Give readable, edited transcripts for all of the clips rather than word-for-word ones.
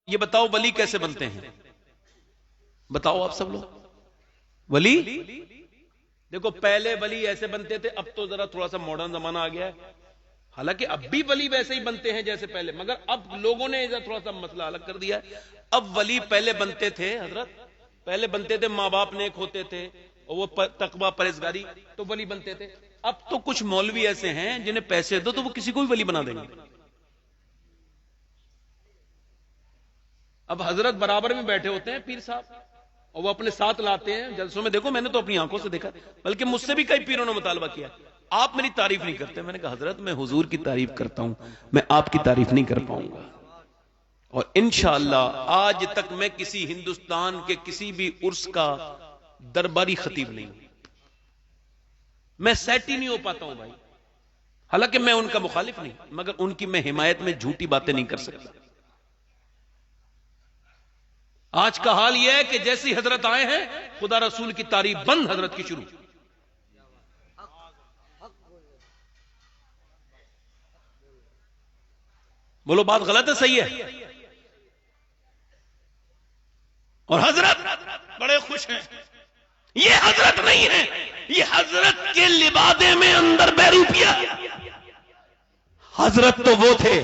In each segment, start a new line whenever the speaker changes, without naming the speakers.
یہ بتاؤ ولی کیسے بنتے ہیں؟ بتاؤ آپ سب لوگ ولی. دیکھو پہلے ولی ایسے بنتے تھے، اب تو ذرا تھوڑا سا ماڈرن زمانہ آ گیا ہے، حالانکہ اب بھی ولی ویسے ہی بنتے ہیں جیسے پہلے، مگر اب لوگوں نے تھوڑا سا مسئلہ الگ کر دیا ہے. اب ولی پہلے بنتے تھے حضرت، پہلے بنتے تھے ماں باپ نیک ہوتے تھے اور وہ تقوی پرہیزگاری تو ولی بنتے تھے. اب تو کچھ مولوی ایسے ہیں جنہیں پیسے دو تو وہ کسی کو بھی ولی بنا دیں گے. اب حضرت برابر میں بیٹھے ہوتے ہیں پیر صاحب اور وہ اپنے ساتھ لاتے ہیں جلسوں میں، دیکھو میں نے تو اپنی آنکھوں سے دیکھا، بلکہ مجھ سے بھی کئی پیروں نے مطالبہ کیا آپ میری تعریف نہیں کرتے. میں نے کہا حضرت میں حضور کی تعریف کرتا ہوں، میں آپ کی تعریف نہیں کر پاؤں گا. اور انشاءاللہ آج تک میں کسی ہندوستان کے کسی بھی عرس کا درباری خطیب نہیں ہوں، میں سیٹ ہی نہیں ہو پاتا ہوں بھائی. حالانکہ میں ان کا مخالف نہیں، مگر ان کی میں حمایت میں جھوٹی باتیں نہیں کر سکتا. آج کا حال یہ ہے کہ جیسی حضرت آئے ہیں خدا رسول کی تعریف بند، حضرت کی شروع. بولو بات غلط ہے صحیح ہے؟ اور حضرت بڑے خوش ہیں، یہ حضرت نہیں ہے، یہ حضرت کے لبادے میں اندر بیروپیا. حضرت تو وہ تھے.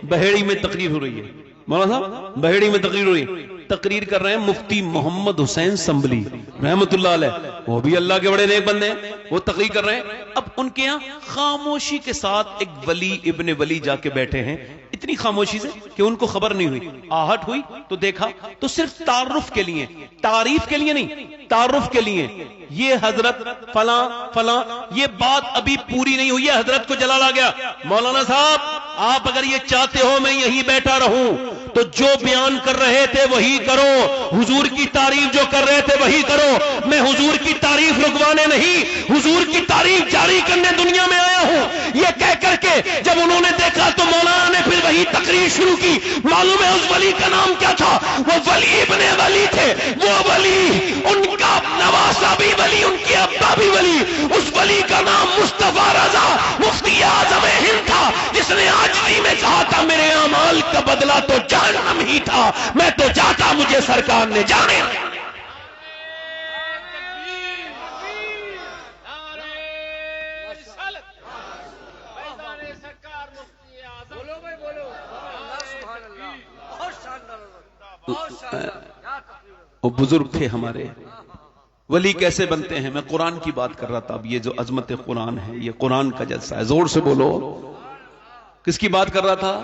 بہیڑی میں تقریر ہو رہی ہے مولانا صاحب، بہیڑی میں تقریر ہو رہی ہے، تقریر کر رہے ہیں مفتی محمد حسین سنبلی رحمت اللہ علیہ، وہ بھی اللہ کے بڑے نیک بندے ہیں، وہ تقریر کر رہے ہیں. اب ان کے یہاں خاموشی کے ساتھ ایک ولی ابن ولی جا کے بیٹھے ہیں، اتنی خاموشی سے کہ ان کو خبر نہیں ہوئی. آہٹ ہوئی تو دیکھا تو صرف تعارف کے لیے، تعریف کے لیے نہیں، تعارف کے لیے، یہ حضرت فلاں فلاں، یہ بات ابھی پوری نہیں ہوئی ہے، حضرت کو جلال آ گیا. مولانا صاحب آپ اگر یہ چاہتے ہو میں یہیں بیٹھا رہوں تو جو بیان کر رہے تھے وہی کرو، حضور کی تعریف جو کر رہے تھے وہی کرو. میں حضور کی تعریف رکوانے نہیں، حضور کی تعریف جاری کرنے دنیا میں آیا ہوں. یہ کہہ کر کے جب انہوں نے دیکھا تو مولانا نے پھر وہی تقریر شروع کی. معلوم ہے اس ولی کا نام کیا تھا؟ وہ ولی ابن ولی تھے. وہ ولی، ان کا نواسا بھی ولی، ان کے ابا بھی ولی. اس ولی کا نام مصطفیٰ رضا مفتی اعظم ہند تھا، جس نے آجزی میں کہا تھا میرے اعمال کا بدلہ تو جہنم ہی تھا، میں تو جاتا مجھے سرکار نے جانے. وہ بزرگ تھے ہمارے. ولی کیسے بنتے ہیں؟ میں قرآن کی بات کر رہا تھا. اب یہ جو عظمت قرآن ہے، یہ قرآن کا جلسہ ہے، زور سے بولو. کس کی بات کر رہا تھا؟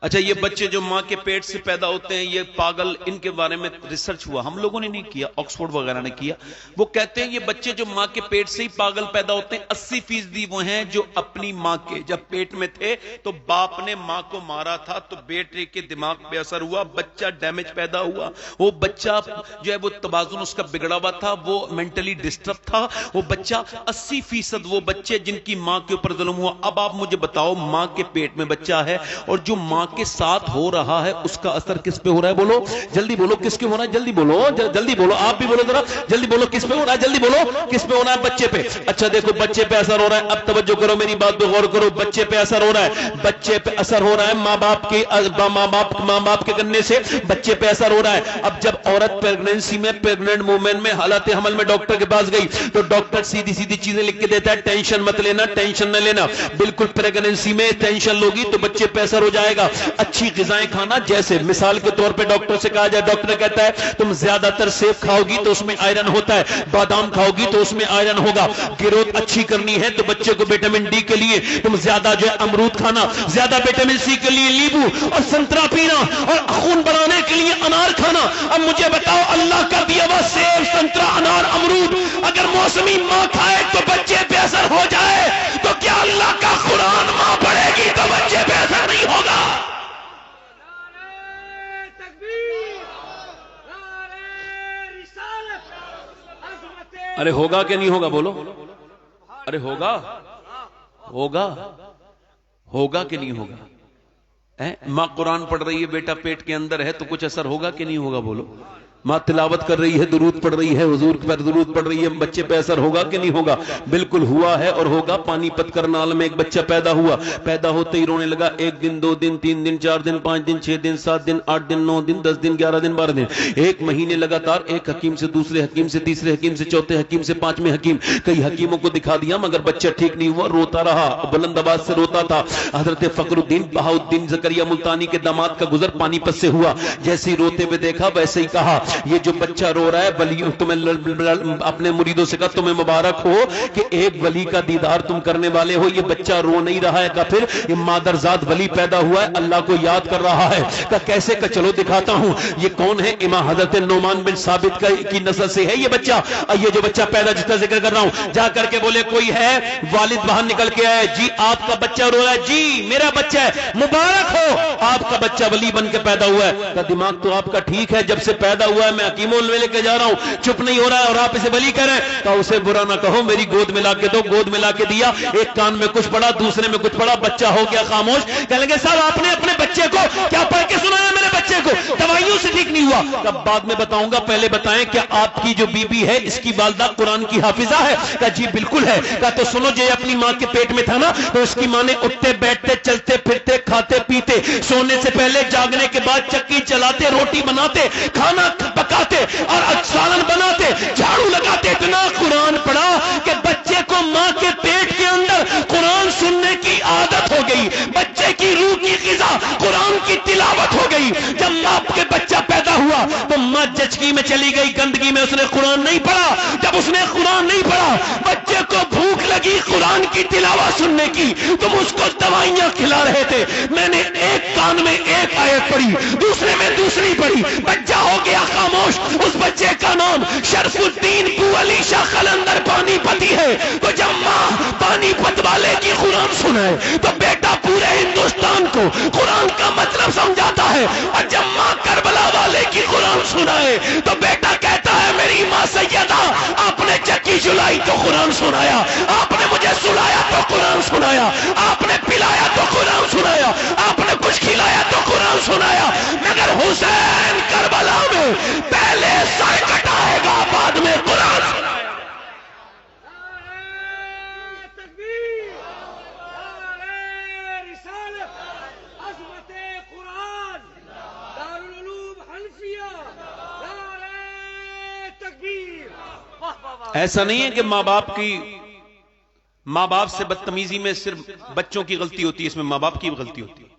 اچھا یہ بچے جو ماں کے پیٹ سے پیدا ہوتے ہیں، یہ پاگل، ان کے بارے میں ریسرچ ہوا، ہم لوگوں نے نہیں کیا، آکسفورڈ وغیرہ نے کیا. وہ کہتے ہیں یہ بچے جو ماں کے پیٹ سے ہی پاگل پیدا ہوتے ہیں، 80% وہ ہیں جو اپنی ماں کے جب پیٹ میں تھے تو باپ نے ماں کو مارا تھا تو بیٹے کے دماغ پہ اثر ہوا، بچہ ڈیمیج پیدا ہوا. وہ بچہ جو ہے وہ توازن اس کا بگڑا ہوا تھا، وہ مینٹلی ڈسٹرب تھا وہ بچہ. 80% وہ بچے جن کی ماں کے اوپر ظلم ہوا. اب آپ مجھے بتاؤ، ماں کے پیٹ میں بچہ ہے اور جو ماں کے ساتھ ہو رہا ہے اس کا اثر کس پہ ہو رہا ہے؟ بولو جلدی بولو، کس کے ہو رہا ہے؟ جلدی بولو، جلدی بولو، آپ بھی بولو ذرا جلدی بولو، کس پہ ہو رہا ہے؟ جلدی بولو کس پہ ہو رہا ہے؟ بچے پہ. اچھا دیکھو بچے پہ اثر ہو رہا ہے. اب توجہ کرو میری بات پہ غور کرو. بچے پہ اثر ہو رہا ہے، بچے پہ اثر ہو رہا ہے ماں باپ کے کرنے سے بچے پہ اثر ہو رہا ہے. اب جب عورت پریگننسی میں، پریگننٹ مومن میں، حالت حمل میں ڈاکٹر کے پاس گئی تو ڈاکٹر سیدھی سیدھی چیزیں لکھ کے دیتا ہے، ٹینشن مت لینا، ٹینشن نہ لینا. بالکل پریگننسی میں ٹینشن لوگی تو بچے پہ اثر ہو جائے گا. اچھی غذائیں کھانا، جیسے مثال کے طور پہ ڈاکٹر سے کہا جائے، ڈاکٹر کہتا ہے تم زیادہ تر سیب کھاؤ گی تو اس میں آئرن ہوتا ہے، بادام کھاؤ گی تو اس میں آئرن ہوگا. گروتھ اچھی کرنی ہے تو بچے کو وٹامن ڈی کے لیے تم زیادہ جو ہے امرود کھانا، زیادہ وٹامن سی کے لیے لیمبو اور سنترا پینا، اور خون بڑھانے کے لیے انار کھانا. اب مجھے بتاؤ اللہ کا دیا ہوا سیب، سنترا، انار، امرود اگر موسمی ماں کھائے تو بچے پہ اثر ہو جائے تو کیا اللہ کا قرآن ماں پڑھے گی تو بچے پہ اثر نہیں ہوگا؟ ارے ہوگا کہ نہیں ہوگا؟ بولو ارے ہوگا، ہوگا، ہوگا کہ نہیں ہوگا؟ ماں قرآن پڑھ رہی ہے، بیٹا پیٹ کے اندر ہے تو کچھ اثر ہوگا کہ نہیں ہوگا؟ بولو. ماں تلاوت کر رہی ہے، درود پڑھ رہی ہے، حضور پر درود پڑھ رہی ہے، بچے پہ اثر ہوگا کہ نہیں ہوگا؟ بالکل ہوا ہے اور ہوگا۔ پانی پت کرنال میں ایک بچہ پیدا ہوا، پیدا ہوتے ہی رونے لگا، 1 دن 2 دن 3 دن 4 دن 5 دن 6 دن 7 دن 8 دن 9 دن 10 دن 11 دن 12 دن، 1 مہینے لگاتار ایک حکیم سے دوسرے حکیم سے تیسرے حکیم سے چوتھے حکیم سے 5ویں حکیم، کئی حکیموں کو دکھا دیا مگر بچہ ٹھیک نہیں ہوا، روتا رہا، بلند آواز سے روتا تھا۔ حضرت فخر الدین بہاؤالدین زکریا ملتانی کے داماد کا گزر پانی پت سے ہوا، جیسے ہی روتے ہوئے دیکھا ویسے ہی کہا یہ جو بچہ رو رہا ہے ولی، تمہیں اپنے مریدوں سے کہا تمہیں مبارک ہو کہ ایک ولی کا دیدار تم کرنے والے ہو، یہ بچہ رو نہیں رہا ہے، کہ پھر یہ مادرزاد ولی پیدا ہوا ہے، اللہ کو یاد کر رہا ہے، کہ کیسے کہ چلو دکھاتا ہوں یہ کون ہے، امام حضرت نعمان بن ثابت کی نسل سے ہے یہ بچہ، یہ جو بچہ پیدا جس کا ذکر کر رہا ہوں، جا کر کے بولے کوئی ہے، والد باہر نکل کے آئے، جی آپ کا بچہ رو رہا ہے، جی میرا بچہ ہے، مبارک ہو آپ کا بچہ ولی بن کے پیدا ہوا ہے۔ کہ دماغ تو آپ کا ٹھیک ہے، جب سے پیدا ہوا ہے میں حکیموں میں لے کے جا رہا ہوں، چپ نہیں ہو رہا ہے اور آپ اسے ولی کہہ رہے ہیں، تو اسے برا نہ کہو، میری گود میں لا کے دو، گود میں لا کے دیا، ایک کان میں کچھ پڑا دوسرے میں کچھ پڑا، بچہ ہو گیا خاموش۔ کہنے لگے صاحب آپ نے اپنے بچے کو کیا پڑھ کے سنایا، میرے بچے کو دوائیوں سے ٹھیک نہیں ہوا؟ تب بعد میں بتاؤں گا، پہلے بتائیں کہ آپ کی جو بی بی ہے اس کی والدہ قرآن کی حافظہ ہے؟ کہا جی بالکل ہے۔ کہا تو سنو، جو اپنی ماں کے پیٹ میں تھا نا تو اس کی ماں نے اٹھتے بیٹھتے چلتے پھرتے کھاتے پیتے سونے سے پہلے جاگنے کے بعد چکی چلاتے روٹی بناتے کھانا پکاتے اور سالن بناتے جھاڑو لگاتے اتنا قرآن پڑھا کہ بچے کو ماں کے پیٹ کے اندر قرآن سننے کی عادت ہو گئی، بچے کی روح کی غذا قرآن کی تلاوت ہو گئی۔ جب ماں کے بچہ پیدا ہوا تو ماں جچگی میں چلی گئی، گندگی میں، اس نے قرآن نہیں پڑھا۔ جب اس نے قرآن نہیں پڑھا، بچے کو بھوک لگی قرآن کی تلاوت سننے کی، تم اس کو دوائیاں کھلا رہے تھے، میں نے ایک کان میں ایک آیت پڑھی دوسرے میں دوسری پڑھی، بچہ ہو گیا خاموش۔ اس بچے کا نام شرف الدین بو علی شاہ قلندر پانی پتی ہے۔ تو جب ماں پانی پت والے کی قرآن سنائے تو بیٹا پورے ہندوستان کو قرآن کا مطلب سمجھاتا ہے، اور جب ماں کربلا والے کی قرآن سنائے تو بیٹا کہتا ہے میری ماں سیدہ آپ نے چکی چلائی تو قرآن سنایا، آپ نے مجھے سلایا تو قرآن سنایا، آپ نے پلایا تو قرآن سنایا، آپ نے کچھ کھلایا تو قرآن سنایا، مگر حسین کربلا میں پہلے سر کٹائے گا بعد میں قرآن سنائے۔
ایسا نہیں ہے کہ ماں باپ سے بدتمیزی میں صرف بچوں کی غلطی ہوتی ہے، اس میں ماں باپ کی بھی غلطی ہوتی ہے۔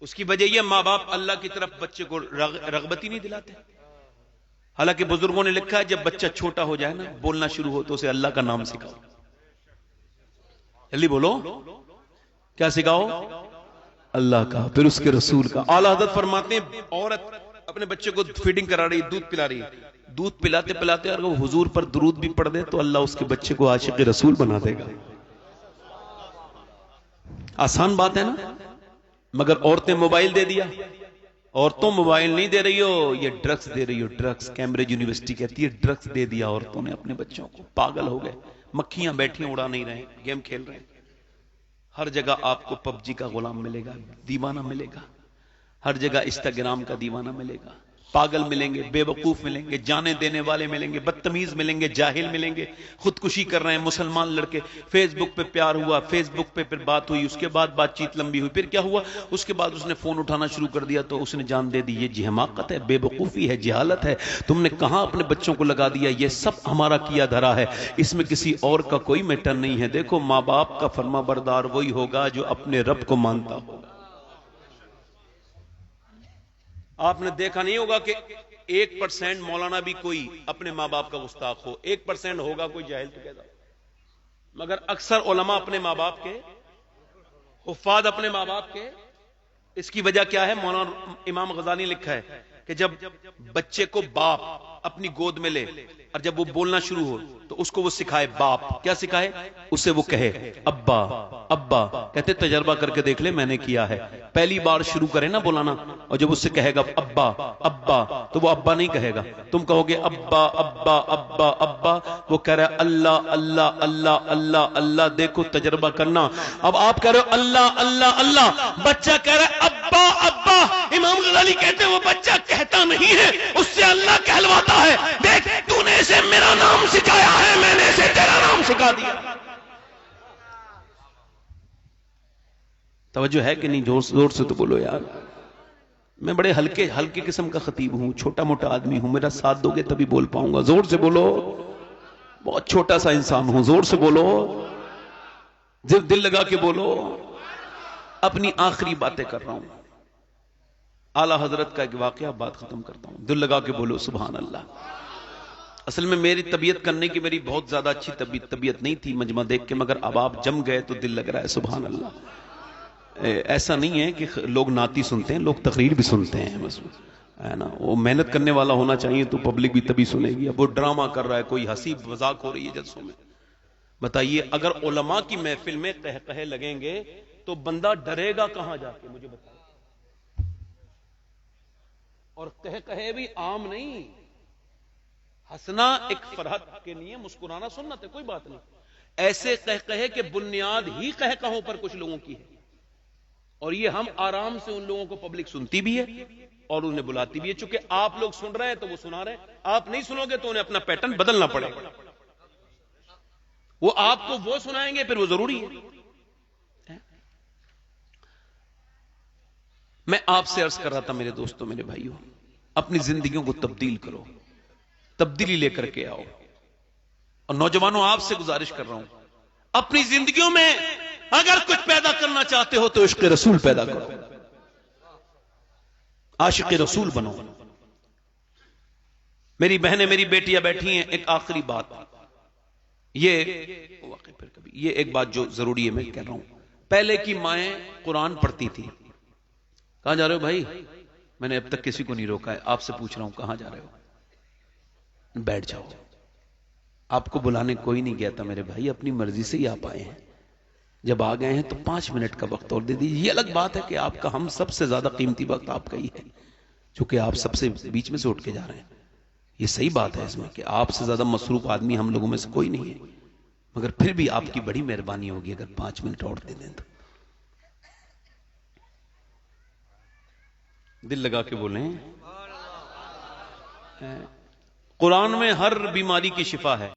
اس کی وجہ یہ ماں باپ اللہ کی طرف بچے کو رغبت ہی نہیں دلاتے۔ حالانکہ بزرگوں نے لکھا ہے جب بچہ چھوٹا ہو جائے نا بولنا شروع ہو تو اسے اللہ کا نام سکھاؤ، جلدی بولو، کیا سکھاؤ؟ اللہ کا، پھر اس کے رسول کا۔ اعلی حضرت فرماتے ہیں عورت اپنے بچے کو فیڈنگ کرا رہی، دودھ پلا رہی، دودھ پلاتے پلاتے اگر وہ حضور پر درود بھی پڑھ دے تو اللہ اس کے بچے کو عاشق رسول بنا دے گا۔ آسان بات ہے نا؟ مگر عورتیں موبائل دے دیا، عورتوں موبائل نہیں دے رہی ہو، یہ ڈرگز دے رہی ہو، ڈرگز۔ کیمبرج یونیورسٹی کہتی ہے ڈرگز دے دیا عورتوں نے اپنے بچوں کو، پاگل ہو گئے، مکھیاں بیٹھی اڑا نہیں رہے، گیم کھیل رہے ہیں۔ ہر جگہ آپ کو پب جی کا غلام ملے گا، دیوانہ ملے گا، ہر جگہ انسٹاگرام کا دیوانہ ملے گا، پاگل ملیں گے، بے وقوف ملیں گے، جانے دینے والے ملیں گے، بدتمیز ملیں گے، جاہل ملیں گے، خودکشی کر رہے ہیں مسلمان لڑکے۔ فیس بک پہ پیار ہوا، فیس بک پہ پھر بات ہوئی، اس کے بعد بات چیت لمبی ہوئی، پھر کیا ہوا؟ اس کے بعد اس نے فون اٹھانا شروع کر دیا تو اس نے جان دے دی۔ یہ حماقت ہے، بے وقوفی ہے، جہالت ہے، تم نے کہاں اپنے بچوں کو لگا دیا؟ یہ سب ہمارا کیا دھرا ہے، اس میں کسی اور کا کوئی میٹر نہیں ہے۔ دیکھو ماں باپ کا فرما بردار وہی ہوگا جو اپنے رب کو مانتا ہوگا۔ آپ نے دیکھا نہیں ہوگا کہ 1% مولانا بھی کوئی اپنے ماں باپ کا گستاخ ہو، 1% ہوگا کوئی جاہل تو پیدا، مگر اکثر علماء اپنے ماں باپ کے، حفاظ اپنے ماں باپ کے۔ اس کی وجہ کیا ہے؟ مولانا امام غزالی نے لکھا ہے کہ جب بچے کو باپ اپنی گود میں لے اور جب وہ بولنا شروع ہو تو اس کو وہ سکھائے، باپ کیا سکھائے اسے؟ وہ کہے ابا ابا، کہتے تجربہ کر کے دیکھ لے میں نے کیا ہے۔ پہلی بار شروع کرے نا بولانا اور جب اس سے کہے گا ابا ابا تو وہ ابا نہیں کہے گا، تم کہو گے ابا ابا ابا ابا، وہ کہہ رہا ہے اللہ اللہ اللہ اللہ اللہ۔ دیکھو تجربہ کرنا، اب آپ کہہ رہے ہو اللہ اللہ اللہ، بچہ کہہ رہا ہے ابا ابا۔ امام غزالی کہتے ہیں وہ بچہ کہتا
سکتا نہیں ہے، اس سے اللہ کہلواتا ہے دیکھ تو نے اسے میرا نام سکھایا ہے، میں نے اسے تیرا نام سکھا دیا۔ توجہ ہے کہ نہیں؟ زور سے تو بولو یار۔ میں بڑے ہلکے قسم کا خطیب ہوں، چھوٹا موٹا آدمی ہوں، میرا ساتھ دو گے تبھی بول پاؤں گا۔ زور سے بولو، بہت چھوٹا سا انسان ہوں، زور سے بولو، دل لگا کے بولو۔ اپنی آخری باتیں کر رہا ہوں، اعلی حضرت کا ایک واقعہ، بات ختم کرتا ہوں، دل لگا کے بولو سبحان اللہ۔ اصل میں میری طبیعت کرنے کی میری بہت زیادہ اچھی طبیعت نہیں تھی مجمع دیکھ کے، مگر اب آپ جم گئے تو دل لگ رہا ہے سبحان اللہ۔ ایسا نہیں ہے کہ لوگ نعتی سنتے ہیں، لوگ تقریر بھی سنتے ہیں، بس ہے نا، وہ محنت کرنے والا ہونا چاہیے تو پبلک بھی تبھی سنے گی۔ اب وہ ڈرامہ کر رہا ہے، کوئی ہنسی مذاق ہو رہی ہے جلسوں میں، بتائیے اگر علماء کی محفل میں قہقہے لگیں گے تو بندہ ڈرے گا کہاں جا کے؟ مجھے بتائیے۔ اور قہقہے بھی عام نہیں، ہنسنا ایک فرحت کے لیے، مسکرانا سنت ہے، کوئی بات نہیں۔ ایسے قہقہے کہ بنیاد ہی قہقہوں پر کچھ لوگوں کی ہے، اور یہ ہم آرام سے ان لوگوں کو پبلک سنتی بھی ہے اور انہیں بلاتی بھی ہے، چونکہ آپ لوگ سن رہے ہیں تو وہ سنا رہے ہیں، آپ نہیں سنو گے تو انہیں اپنا پیٹرن بدلنا پڑے گا۔ وہ آپ کو وہ سنائیں گے پھر وہ ضروری ہے۔ میں آپ سے عرض کر رہا تھا میرے دوستوں، میرے بھائیوں، اپنی زندگیوں کو تبدیل کرو، تبدیلی لے کر کے آؤ۔ اور نوجوانوں آپ سے گزارش کر رہا ہوں، اپنی زندگیوں میں اگر کچھ پیدا کرنا چاہتے ہو تو عشق رسول پیدا کرو، عاشق رسول بنو۔ میری بہنیں، میری بیٹیاں بیٹھی ہیں، ایک آخری بات، یہ ایک بات جو ضروری ہے میں کہہ رہا ہوں۔ پہلے کی مائیں قرآن پڑھتی تھی۔ کہاں جا رہے ہو بھائی؟ میں نے اب تک کسی کو نہیں روکا ہے، آپ سے پوچھ رہا ہوں کہاں جا رہے ہو؟ بیٹھ جاؤ، آپ کو بلانے کوئی نہیں گیا تھا میرے بھائی، اپنی مرضی سے ہی آپ آئے ہیں۔ جب آ گئے ہیں تو 5 منٹ کا وقت اور دے دیجیے۔ یہ الگ بات ہے کہ آپ کا، ہم سب سے زیادہ قیمتی وقت آپ کا ہی ہے، چونکہ آپ سب سے بیچ میں سے اٹھ کے جا رہے ہیں۔ یہ صحیح بات ہے اس میں کہ آپ سے زیادہ مصروف آدمی ہم لوگوں میں سے کوئی نہیں ہے، مگر پھر بھی آپ کی بڑی مہربانی ہوگی اگر 5 منٹ اور دے دیں تو۔ دل لگا کے بولیں، قرآن میں ہر بیماری کی شفا ہے۔